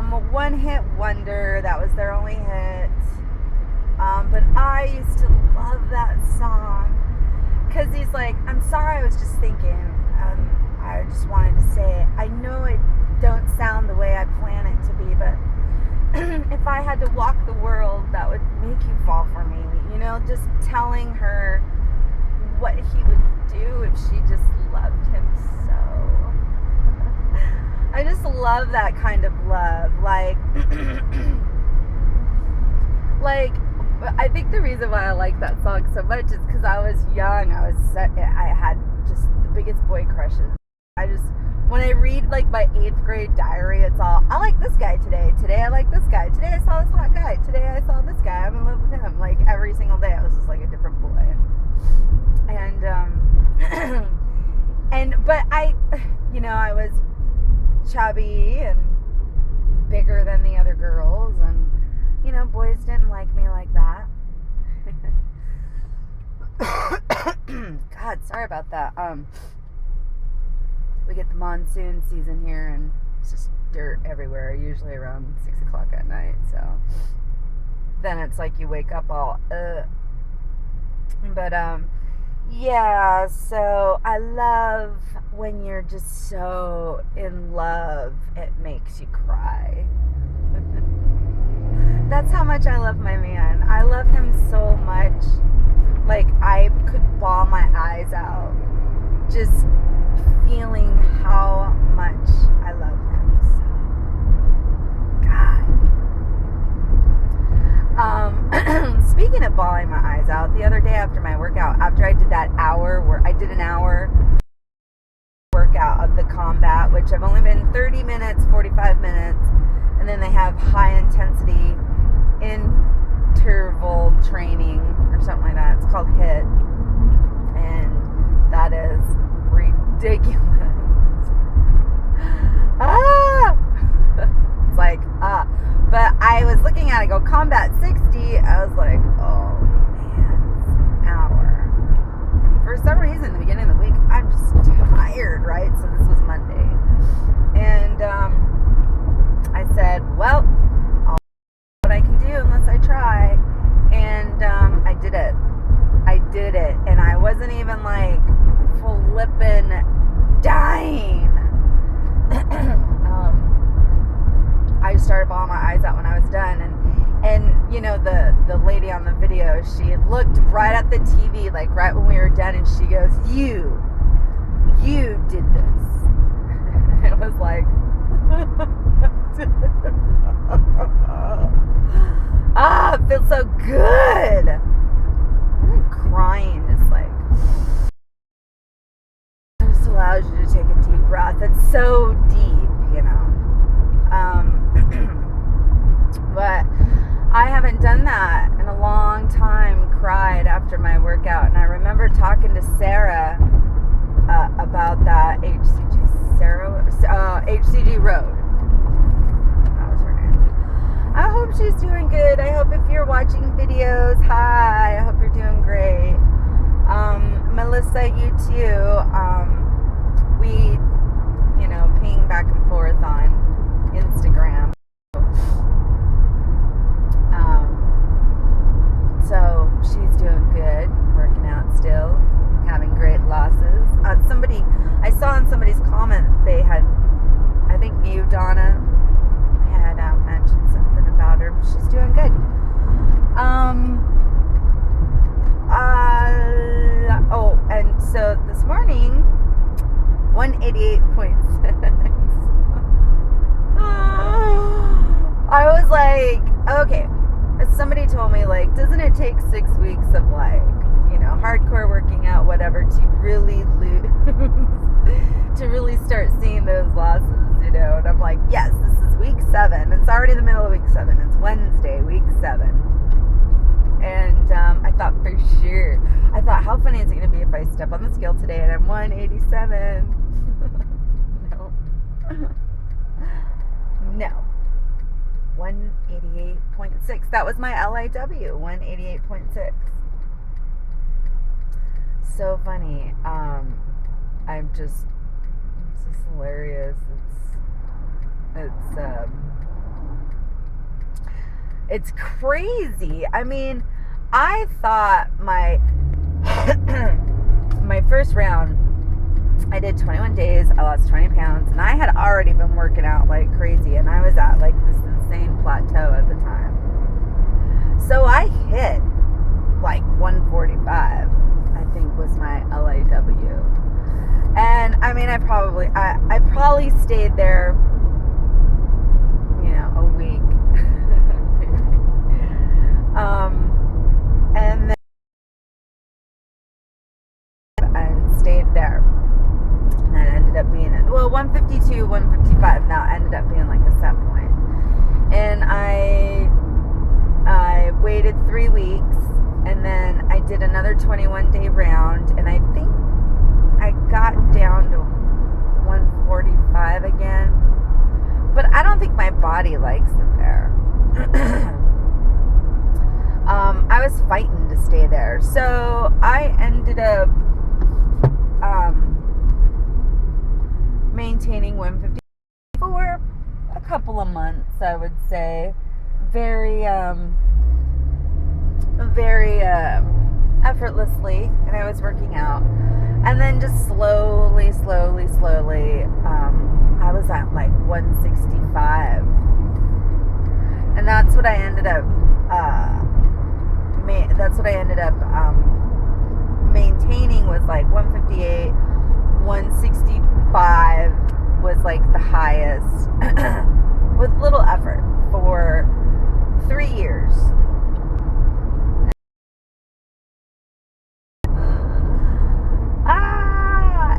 one hit wonder. That was their only hit. But I used to love that song. Because he's like, I'm sorry, I was just thinking. I just wanted to say, I know it don't sound the way I plan it to be, but if I had to walk the world, that would make you fall for me. You know, just telling her what he would do if she just loved him so. I just love that kind of love. Like, I think the reason why I like that song so much is because I was young. I had just the biggest boy crushes. When I read like my 8th grade diary, it's all, I like this guy today. Today I like this guy. Today I saw this hot guy. Today I saw this guy. I'm in love with him. Like every single day I was just like a different boy. And, but I was chubby and bigger than the other girls, and boys didn't like me like that. God, sorry about that. We get the monsoon season here, and it's just dirt everywhere, usually around 6 o'clock at night, so then it's like you wake up all but yeah, so I love when you're just so in love, it makes you cry. That's how much I love my man. I love him so much. Like, I could bawl my eyes out just feeling how much I love him. So, God. Speaking of bawling my eyes out, the other day after my workout, after I did that hour, where I did an hour workout of the combat, which I've only been 30 minutes, 45 minutes, and then they have high intensity interval training or something like that. It's called HIIT, and that is ridiculous. It's like, but I was looking at it, go combat 60. I was like, oh man, it's an hour. For some reason, in the beginning of the week, I'm just tired, right? So this was Monday, and I said, well, I'll do what I can do unless I try, and I did it. And I wasn't even like flipping dying. I started bawling my eyes out when I was done, and the lady on the video, she looked right at the TV, like right when we were done, and she goes, you did this. It was like it feels so good. I'm crying, just like, it just allows you to take a deep breath. It's so deep, but I haven't done that in a long time, cried after my workout. And I remember talking to Sarah about that HCG Road. That was her name. I hope she's doing good. I hope if you're watching videos, hi, I hope you're doing great. Melissa, you too. We, ping back and forth on Instagram. So she's doing good, working out still, having great losses. I saw in somebody's comment, they had, I think you, Donna, had mentioned something about her. She's doing good. And so this morning, 188.6. I was like, okay. Somebody told me, like, doesn't it take 6 weeks of, like, hardcore working out, whatever, to really lose, to really start seeing those losses, And I'm like, yes, this is week 7. It's already the middle of week 7. It's Wednesday, week 7. And I thought for sure, how funny is it going to be if I step on the scale today and I'm 187? No. 188.6. That was my LIW, 188.6. So funny. It's just hilarious. It's It's crazy. I mean, I thought my my first round, I did 21 days, I lost 20 pounds, and I had already been working out like crazy, and I was at like this insane plateau at the time. So I hit like 145, I think was my LAW. And I mean, I probably stayed there, a week. And then and stayed there. And that ended up being 152, 155 now ended up being like a set point. And I waited 3 weeks, and then I did another 21-day round, and I think I got down to 145 again. But I don't think my body likes it there. I was fighting to stay there. So I ended up maintaining 150 for a couple of months, I would say. Very effortlessly, and I was working out. And then just slowly, I was at like 165. And that's what I ended up maintaining, was like 158, 165 was like the highest with little effort for 3 years.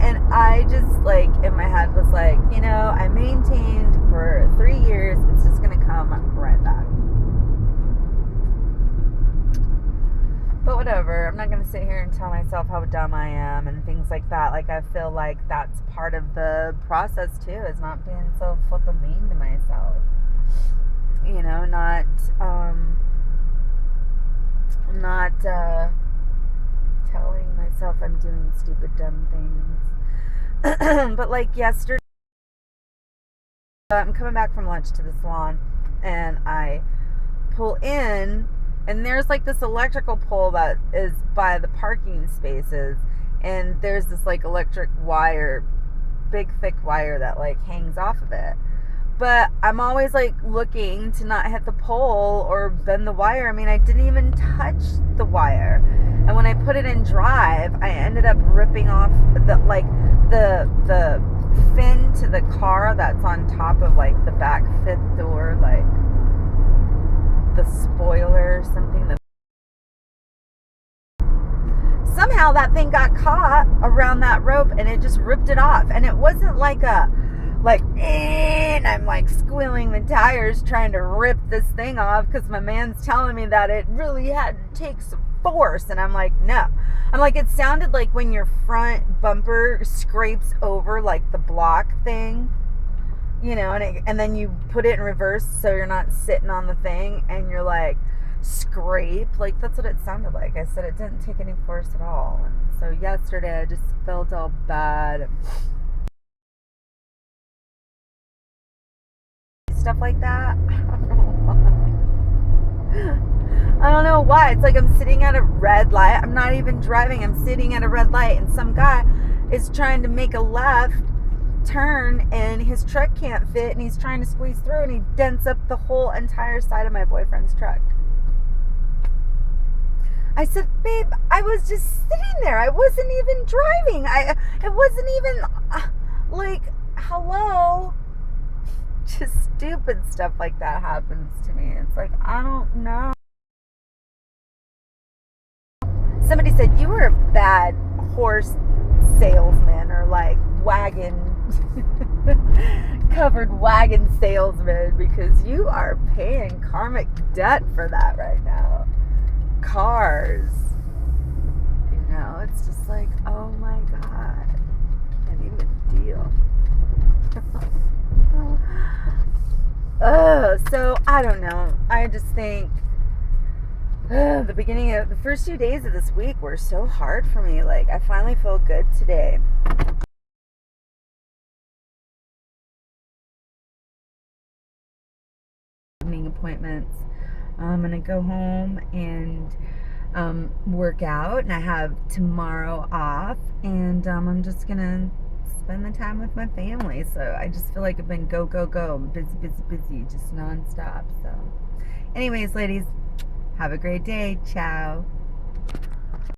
And I just like in my head was like, I maintained for 3 years, it's just gonna come right back. But whatever, I'm not gonna sit here and tell myself how dumb I am and things like that. Like, I feel like that's part of the process too, is not being so flippin' mean to myself. Not telling myself I'm doing stupid, dumb things. But like yesterday, I'm coming back from lunch to the salon, and I pull in, and there's like this electrical pole that is by the parking spaces, and there's this like electric wire, big thick wire that like hangs off of it. But I'm always like looking to not hit the pole or bend the wire. I mean, I didn't even touch the wire. And when I put it in drive, I ended up ripping off the fin to the car that's on top of like the back fifth door, like the spoiler or something. Somehow that thing got caught around that rope, and it just ripped it off. And it wasn't like and I'm like squealing the tires trying to rip this thing off, because my man's telling me that it really had to take some force, and I'm like, no. I'm like, it sounded like when your front bumper scrapes over like the block thing, and then you put it in reverse so you're not sitting on the thing and you're like scrape. Like, that's what it sounded like. I said it didn't take any force at all. And so yesterday I just felt all bad. Stuff like that. I don't know why. It's like I'm sitting at a red light. I'm not even driving. I'm sitting at a red light, and some guy is trying to make a left turn, and his truck can't fit, and he's trying to squeeze through, and he dents up the whole entire side of my boyfriend's truck. I said, babe, I was just sitting there. I wasn't even driving. It wasn't even like, hello. Just stupid stuff like that happens to me. It's like, I don't know. Somebody said you were a bad horse salesman, or like covered wagon salesman, because you are paying karmic debt for that right now. Cars. It's just like, oh my God. Can't even deal. So I don't know. I just think the beginning of the first 2 days of this week were so hard for me. Like, I finally feel good today. Evening appointments. I'm gonna go home and work out, and I have tomorrow off, and I'm just gonna spend the time with my family. So I just feel like I've been go, go, go, busy, busy, busy, just nonstop. So anyways, ladies, have a great day. Ciao.